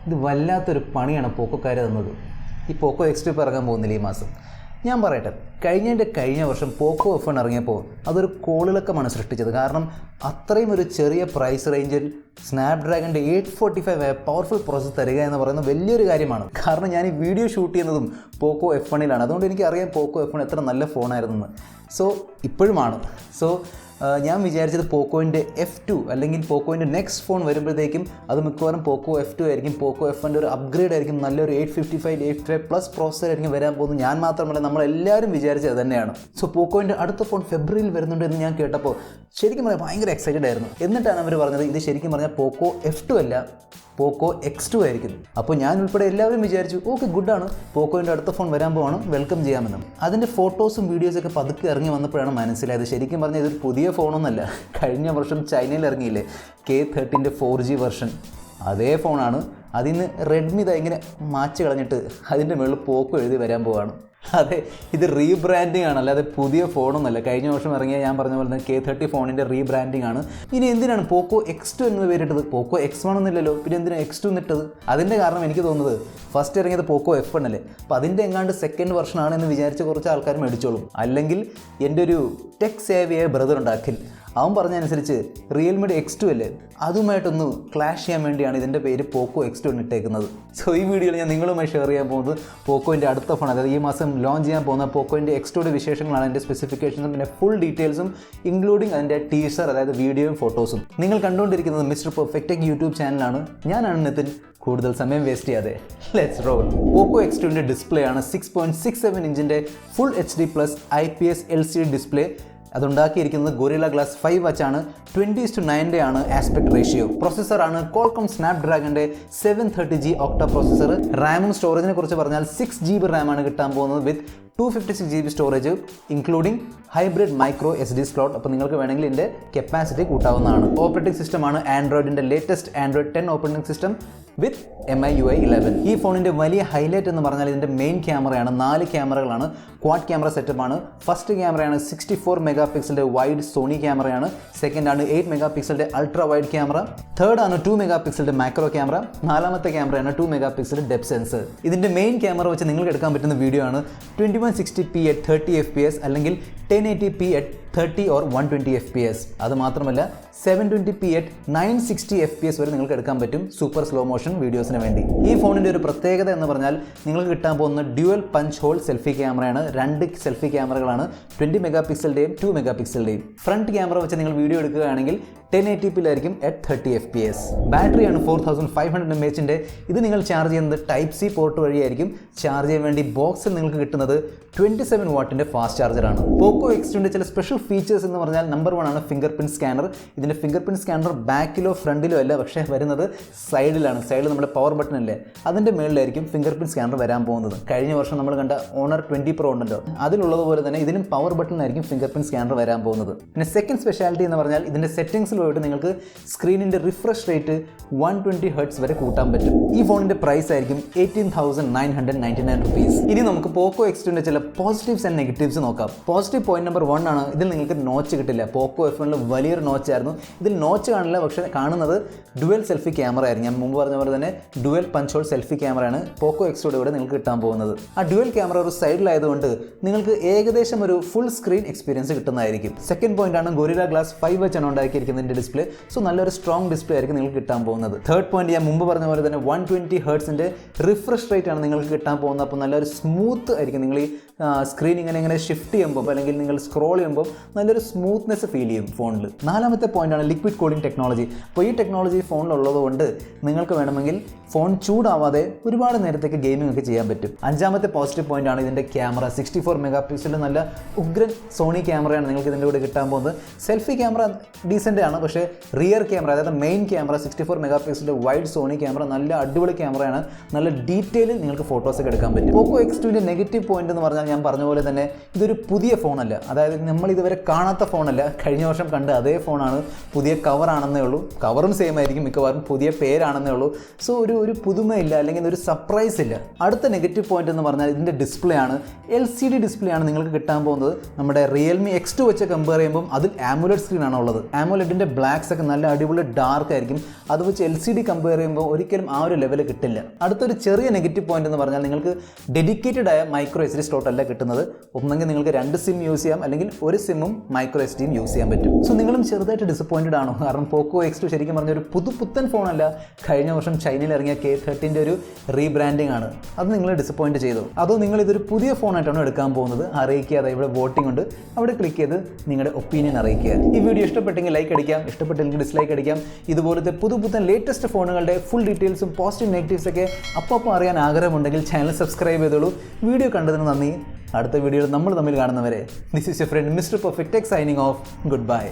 ഇത് വല്ലാത്തൊരു പണിയാണ് പോക്കോക്കാർ തന്നത്. ഈ പോക്കോ X2 ഇപ്പോൾ ഇറങ്ങാൻ പോകുന്നില്ല ഈ മാസം. ഞാൻ പറയട്ടെ, കഴിഞ്ഞ വർഷം പോക്കോ F1 ഇറങ്ങിയപ്പോൾ അതൊരു കോളിളക്കമാണ് സൃഷ്ടിച്ചത്. കാരണം അത്രയും ഒരു ചെറിയ പ്രൈസ് റേഞ്ചിൽ സ്നാപ്ഡ്രാഗൻ്റെ 845 പവർഫുൾ പ്രോസസ്സർ തരിക എന്ന് പറയുന്നത് വലിയൊരു കാര്യമാണ്. കാരണം ഞാൻ ഈ വീഡിയോ ഷൂട്ട് ചെയ്യുന്നതും പോക്കോ F1ലാണ്. അതുകൊണ്ട് എനിക്കറിയാം പോക്കോ F1 എത്ര നല്ല ഫോണായിരുന്നെന്ന്. ഇപ്പോഴുമാണ്. ഞാൻ വിചാരിച്ചത് പോക്കോൻ്റെ F2 അല്ലെങ്കിൽ പോക്കോൻ്റെ നെക്സ്റ്റ് ഫോൺ വരുമ്പോഴത്തേക്കും അത് മിക്കവാറും പോക്കോ F2 ആയിരിക്കും. പോക്കോ F1ൻ്റെ ഒരു അപ്ഗ്രേഡ് ആയിരിക്കും. നല്ലൊരു 855 പ്ലസ് ആയിരിക്കും വരാൻ പോകുന്നത്. ഞാൻ മാത്രമല്ല, നമ്മളെല്ലാവരും വിചാരിച്ചത് തന്നെയാണ്. പോക്കോൻ്റെ അടുത്ത ഫോൺ ഫെബ്രുവരിയിൽ വരുന്നുണ്ട് എന്ന് ഞാൻ കേട്ടപ്പോൾ ശരിക്കും പറഞ്ഞാൽ ഭയങ്കര എക്സൈറ്റഡ് ആയിരുന്നു. എന്നിട്ടാണ് അവർ പറഞ്ഞത് ഇത് ശരിക്കും പറഞ്ഞാൽ പോക്കോ F2 അല്ല, പോക്കോ X2 ആയിരിക്കും. അപ്പോൾ ഞാൻ ഉൾപ്പെടെ എല്ലാവരും വിചാരിച്ചു ഓക്കെ ഗുഡാണ്, പോക്കോൻ്റെ അടുത്ത ഫോൺ വരാൻ പോവാണ്, വെൽക്കം ചെയ്യാമെന്നും. അതിൻ്റെ ഫോട്ടോസും വീഡിയോസൊക്കെ പതുക്കെ ഇറങ്ങി വന്നപ്പോഴാണ് മനസ്സിലായത് ശരിക്കും പറഞ്ഞാൽ ഇതൊരു പുതിയ ഫോണൊന്നുമല്ല. കഴിഞ്ഞ വർഷം ചൈനയിൽ ഇറങ്ങിയില്ലേ K30 4G വെർഷൻ, അതേ ഫോണാണ്. അതിൽ നിന്ന് റെഡ്മി ഇങ്ങനെ മാച്ച് കളഞ്ഞിട്ട് അതിൻ്റെ മുകളിൽ പോക്കോ എഴുതി വരാൻ പോവാണ്. അതെ, ഇത് റീബ്രാൻഡിങ് ആണ്, അല്ലാതെ പുതിയ ഫോണൊന്നുമല്ല. കഴിഞ്ഞ വർഷം ഇറങ്ങിയ ഞാൻ പറഞ്ഞ പോലെ തന്നെ K30 ഫോണിൻ്റെ റീബ്രാൻഡിങ് ആണ്. ഇനി എന്തിനാണ് പോക്കോ X2 എന്ന് പേരിട്ടത്? പോക്കോ X1 ഒന്നുമില്ലല്ലോ, പിന്നെ എന്തിനാണ് X2 എന്നിട്ടത്? അതിൻ്റെ കാരണം എനിക്ക് തോന്നുന്നത് ഫസ്റ്റ് ഇറങ്ങിയത് പോക്കോ F1 അല്ലേ, അപ്പോൾ അതിൻ്റെ എങ്ങാണ്ട് സെക്കൻഡ് വെർഷൻ ആണെന്ന് വിചാരിച്ച് കുറച്ച് ആൾക്കാർ മേടിച്ചോളും. അല്ലെങ്കിൽ എൻ്റെ ഒരു ടെക് സേവിയായ ബ്രദർ ഉണ്ടാക്കിൽ അവൻ പറഞ്ഞനുസരിച്ച് റിയൽമിയുടെ X2 അല്ലേ, അതുമായിട്ടൊന്ന് ക്ലാഷ് ചെയ്യാൻ വേണ്ടിയാണ് ഇതിൻ്റെ പേര് പോക്കോ X2 ഇട്ടേക്കുന്നത്. ഈ വീഡിയോയിൽ ഞാൻ നിങ്ങളുമായി ഷെയർ ചെയ്യാൻ പോകുന്നത് പോക്കോൻ്റെ അടുത്ത ഫോൺ, അതായത് ഈ മാസം ലോഞ്ച് ചെയ്യാൻ പോകുന്ന പോക്കോൻ്റെ X2യുടെ വിശേഷങ്ങളാണ്. അതിൻ്റെ സ്പെസിഫിക്കേഷൻസും പിന്നെ ഫുൾ ഡീറ്റെയിൽസും ഇൻക്ലൂഡിങ് അതിൻ്റെ ടീസർ, അതായത് വീഡിയോയും ഫോട്ടോസും. നിങ്ങൾ കണ്ടുകൊണ്ടിരിക്കുന്നത് മിസ്റ്റർ പെർഫെക്റ്റ് ടെക് യൂട്യൂബ് ചാനലാണ്. ഞാനാണ് നിതിൻ. കൂടുതൽ സമയം വേസ്റ്റ് ചെയ്യാതെ ലെറ്റ്സ് റോൾ. പോക്കോ X2ൻ്റെ ഡിസ്പ്ലേ ആണ് 6.67 ഇഞ്ചിൻ്റെ full HD+ IPS LCD display. അതുണ്ടാക്കിയിരിക്കുന്നത് ഗൊറില്ല ഗ്ലാസ് 5 വച്ചാണ്. 20:9 ആണ് ആസ്പെക്ട് റേഷ്യോ. പ്രോസസ്സറാണ് Qualcomm Snapdragonൻ്റെ 730G ഒക്ട പ്രോസസ്സർ. റാമും സ്റ്റോറേജിനെ കുറിച്ച് പറഞ്ഞാൽ 6GB റാമാണ് കിട്ടാൻ പോകുന്നത് with 256GB storage including hybrid micro SD slot. അപ്പോൾ നിങ്ങൾക്ക് വേണമെങ്കിൽ ഇതിൻ്റെ കപ്പാസിറ്റി കൂട്ടാവുന്നതാണ്. ഓപ്പറേറ്റിംഗ് സിസ്റ്റമാണ് ആൻഡ്രോയിഡിൻ്റെ latest Android 10 operating system with MIUI 11. ഈ ഫോണിൻ്റെ വലിയ ഹൈലൈറ്റ് എന്ന് പറഞ്ഞാൽ ഇതിൻ്റെ മെയിൻ ക്യാമറയാണ്. 4 ക്യാമറകളാണ്. ക്വാഡ് ക്യാമറ സെറ്റപ്പാണ്. ഫസ്റ്റ് ക്യാമറയാണ് 64 മെഗാപിക്സലിൻ്റെ വൈഡ് സോണി ക്യാമറയാണ്. സെക്കൻഡ് ആണ് 8 മെഗാപിക്സലിൻ്റെ അൾട്രാ വൈഡ് ക്യാമറ. തേർഡ് ആണ് 2 മെഗാപിക്സലിൻ്റെ മാക്രോ ക്യാമറ. നാലാമത്തെ ക്യാമറയാണ് 2 മെഗാപിക്സലിൻ്റെ ഡെപ്ത് സെൻസർ. ഇതിൻ്റെ മെയിൻ ക്യാമറ വെച്ച് നിങ്ങൾക്ക് എടുക്കാൻ പറ്റുന്ന വീഡിയോ ആണ് 2160p at 30 FPS അല്ലെങ്കിൽ 1080p at 30 or 120 FPS. അത് മാത്രമല്ല 720p at 960 FPS വരെ നിങ്ങൾക്ക് എടുക്കാൻ പറ്റും സൂപ്പർ സ്ലോ മോഷൻ വീഡിയോസിന് വേണ്ടി. ഈ ഫോണിൻ്റെ ഒരു പ്രത്യേകത എന്ന് പറഞ്ഞാൽ നിങ്ങൾക്ക് കിട്ടാൻ പോകുന്ന ഡ്യുവൽ പഞ്ച് ഹോൾ സെൽഫി ക്യാമറയാണ്. 2 സെൽഫി ക്യാമറകളാണ്, 20 മെഗാപിക്സലിൻ്റെയും 2 മെഗാപിക്സലിൻ്റെയും. ഫ്രണ്ട് ക്യാമറ വെച്ച് നിങ്ങൾ വീഡിയോ എടുക്കുകയാണെങ്കിൽ 1080p at 30 FPS. ബാറ്ററിയാണ് 4500 mAh. ഇത് നിങ്ങൾ ചാർജ് ചെയ്യുന്നത് Type-C പോർട്ട് വഴിയായിരിക്കും. ചാർജ് ചെയ്യാൻ വേണ്ടി ബോക്സിൽ നിങ്ങൾക്ക് കിട്ടുന്നത് 27 വാട്ടിൻ്റെ ഫാസ്റ്റ് ചാർജറാണ്. പോക്കോ X2ൻ്റെ ചില സ്പെഷ്യൽ ഫീച്ചേഴ്സ് എന്ന് പറഞ്ഞാൽ നമ്പർ 1 ആണ് ഫിംഗർ പ്രിൻറ്റ് സ്കാനർ. ഇതിൻ്റെ ഫിംഗർ പ്രിൻറ്റ് സ്കാനർ ബാക്കിലോ ഫ്രണ്ടിലോ അല്ല, പക്ഷേ വരുന്നത് സൈഡിലാണ്. സൈഡിൽ നമ്മുടെ പവർ ബട്ടൺ അല്ലേ, അതിൻ്റെ മുകളിലായിരിക്കും ഫിംഗർ പ്രിൻറ്റ് സ്കാനർ വരാൻ പോകുന്നത്. കഴിഞ്ഞ വർഷം നമ്മൾ കണ്ട Honor 20 Pro ഉണ്ടല്ലോ, അതിലുള്ളതുപോലെ തന്നെ ഇതിനും പവർ ബട്ടണിലായിരിക്കും ഫിംഗർ പ്രിൻറ്റ് സ്കാനർ വരാൻ പോകുന്നത്. പിന്നെ സെക്കൻഡ് സ്പെഷ്യാലിറ്റി എന്ന് പറഞ്ഞാൽ ഇതിൻ്റെ സെറ്റിംഗ്സിൽ പോയിട്ട് നിങ്ങൾക്ക് സ്ക്രീനിൻ്റെ റിഫ്രഷ് റേറ്റ് 120 Hz വരെ കൂട്ടാൻ പറ്റും. ഈ ഫോണിൻ്റെ പ്രൈസ് ആയിരിക്കും 18,999 rupees. ഇനി നമുക്ക് പോക്കോ X2ൻ്റെ ചില പോസിറ്റീവ്സ് ആൻഡ് നെഗറ്റീവ്സ് നോക്കാം. പോസിറ്റീവ് പോയിന്റ് നമ്പർ 1 ആണ്, ഇതിൽ നിങ്ങൾക്ക് നോച്ച് കിട്ടില്ല. പോക്കോ F1ൽ വലിയൊരു നോച്ചായിരുന്നു, ഇതിൽ നോച്ച് കാണില്ല. പക്ഷേ കാണുന്നത് ഡുവൽ സെൽഫി ക്യാമറ ആയിരുന്നു. ഞാൻ മുമ്പ് പറഞ്ഞ പോലെ തന്നെ ഡുവൽ പഞ്ച് ഹോൾ സെൽഫി ക്യാമറയാണ് പോക്കോ X2യുടെ കൂടെ നിങ്ങൾക്ക് കിട്ടാൻ പോകുന്നത്. ആ ഡുവൽ ക്യാമറ ഒരു സൈഡിലായതുകൊണ്ട് നിങ്ങൾക്ക് ഏകദേശം ഒരു ഫുൾ സ്ക്രീൻ എക്സ്പീരിയൻസ് കിട്ടുന്നതായിരിക്കും. സെക്കൻഡ് പോയിന്റ് ആണ് ഗൊറില്ല ഗ്ലാസ് 5 വെച്ചാണ് ഉണ്ടാക്കിയിരിക്കുന്നതിൻ്റെ ഡിസ്പ്ലേ. നല്ലൊരു സ്ട്രോങ് ഡിസ്പ്ലേ ആയിരിക്കും നിങ്ങൾക്ക് കിട്ടാൻ പോകുന്നത്. തേർഡ് പോയിന്റ് ഞാൻ മുമ്പ് പറഞ്ഞ പോലെ തന്നെ 120 Hz റിഫ്രഷ് റേറ്റ് ആണ് നിങ്ങൾക്ക് കിട്ടാൻ പോകുന്നത്. അപ്പോൾ നല്ലൊരു സ്മൂത്ത് ആയിരിക്കും. നിങ്ങൾ ഈ സ്ക്രീൻ ഇങ്ങനെ ഷിഫ്റ്റ് ചെയ്യുമ്പോൾ അല്ലെങ്കിൽ നിങ്ങൾ സ്ക്രോൾ ചെയ്യുമ്പോൾ നല്ലൊരു സ്മൂത്ത്നെസ് ഫീൽ ചെയ്യും ഫോണിൽ. നാലാമത്തെ പോയിന്റാണ് ലിക്വിഡ് കൂളിംഗ് ടെക്നോളജി. അപ്പോൾ ഈ ടെക്നോളജി ഫോണിലുള്ളത് കൊണ്ട് നിങ്ങൾക്ക് വേണമെങ്കിൽ ഫോൺ ചൂടാവാതെ ഒരുപാട് നേരത്തേക്ക് ഗെയിമിംഗ് ഒക്കെ ചെയ്യാൻ പറ്റും. അഞ്ചാമത്തെ പോസിറ്റീവ് പോയിന്റ് ആണ് ഇതിൻ്റെ ക്യാമറ. 64 മെഗാപിക്സലിൻ്റെ നല്ല ഉഗ്രൻ സോണി ക്യാമറയാണ് നിങ്ങൾക്ക് ഇതിൻ്റെ കൂടെ കിട്ടാൻ പോകുന്നത്. സെൽഫി ക്യാമറ ഡീസൻ്റ് ആണ്, പക്ഷേ റിയർ ക്യാമറ അതായത് മെയിൻ ക്യാമറ 64 മെഗാപിക്സലിൻ്റെ വൈഡ് സോണി ക്യാമറ നല്ല അടിപൊളി ക്യാമറയാണ്. നല്ല ഡീറ്റെയിലിൽ നിങ്ങൾക്ക് ഫോട്ടോസൊക്കെ എടുക്കാൻ പറ്റും. പോക്കോ X2ൻ്റെ നെഗറ്റീവ് പോയിന്റ് എന്ന് പറഞ്ഞാൽ ഞാൻ പറഞ്ഞ പോലെ തന്നെ ഇതൊരു പുതിയ ഫോണല്ല, അതായത് നമ്മൾ ഇതുവരെ കാണാത്ത ഫോണല്ല, കഴിഞ്ഞ വർഷം കണ്ട അതേ ഫോണാണ്. പുതിയ കവറാണെന്നേ ഉള്ളൂ, കവറും സെയിം ആയിരിക്കും, മിക്കവാറും പുതിയ പേരാണെന്നേ ഉള്ളൂ. സോ ഒരു പുതുമയില്ല, അല്ലെങ്കിൽ ഒരു സർപ്രൈസ് ഇല്ല. അടുത്ത നെഗറ്റീവ് പോയിന്റ് എന്ന് പറഞ്ഞാൽ ഇതിൻ്റെ ഡിസ്പ്ലേ ആണ്. LCD ഡിസ്പ്ലേ ആണ് നിങ്ങൾക്ക് കിട്ടാൻ പോകുന്നത്. നമ്മുടെ Realme X2 വെച്ച് കമ്പയർ ചെയ്യുമ്പോൾ അതിൽ AMOLED സ്ക്രീനാണ് ഉള്ളത്. AMOLEDൻ്റെ ബ്ലാക്സ് ഒക്കെ നല്ല അടിപൊളി ഡാർക്ക് ആയിരിക്കും. അത് വെച്ച് LCD കമ്പയർ ചെയ്യുമ്പോൾ ഒരിക്കലും ആ ഒരു ലെവൽ കിട്ടില്ല. അടുത്തൊരു ചെറിയ നെഗറ്റീവ് പോയിന്റ് എന്ന് പറഞ്ഞാൽ നിങ്ങൾക്ക് ഡെഡിക്കേറ്റഡ് ആയ മൈക്രോ SD സ്ലോട്ട് അല്ല കിട്ടുന്നത്. ഒന്നെങ്കിൽ നിങ്ങൾക്ക് 2 സിം യൂസ് ചെയ്യാം, അല്ലെങ്കിൽ ഒരു സിമ്മും മൈക്രോ SDയും യൂസ് ചെയ്യാൻ പറ്റും. സോ നിങ്ങളും ചെറുതായിട്ട് ഡിസപ്പോയിൻറ്റഡ് ആണോ? കാരണം Poco X2 ശരിക്കും പറഞ്ഞ ഒരു പുത്തൻ ഫോണല്ല, കഴിഞ്ഞ വർഷം ചൈനയിൽ ഇറങ്ങിയ K30ൻ്റെ ഒരു റീബ്രാൻഡിംഗ് ആണ്. അത് നിങ്ങളെ ഡിസപ്പോയിൻറ്റ് ചെയ്തോ? അതോ നിങ്ങൾ ഇതൊരു പുതിയ ഫോണായിട്ടാണോ എടുക്കാൻ പോകുന്നത്? അറിയിക്കുക. അതായത് ഇവിടെ വോട്ടിംഗ് ഉണ്ട്, അവിടെ ക്ലിക്ക് ചെയ്ത് നിങ്ങളുടെ ഒപ്പീനിയൻ അറിയിക്കുക. ഈ വീഡിയോ ഇഷ്ടപ്പെട്ടെങ്കിൽ ലൈക്ക് അടിക്കാം, ഇഷ്ടപ്പെട്ടില്ലെങ്കിൽ ഡിസ്ലൈക്ക് അടിക്കാം. ഇതുപോലത്തെ പുത്തൻ ലേറ്റസ്റ്റ് ഫോണുകളുടെ ഫുൾ ഡീറ്റെയിൽസും പോസിറ്റീവ് നെഗറ്റീവ്സ് ഒക്കെ അപ്പോൾ അറിയാൻ ആഗ്രഹമുണ്ടെങ്കിൽ ചാനൽ സബ്സ്ക്രൈബ് ചെയ്തോളൂ. വീഡിയോ കണ്ടതിന് നന്ദി. അടുത്ത വീഡിയോയിൽ നമ്മൾ തമ്മിൽ കാണുന്നവരെ, this is your friend mister perfect tech signing off. Good bye.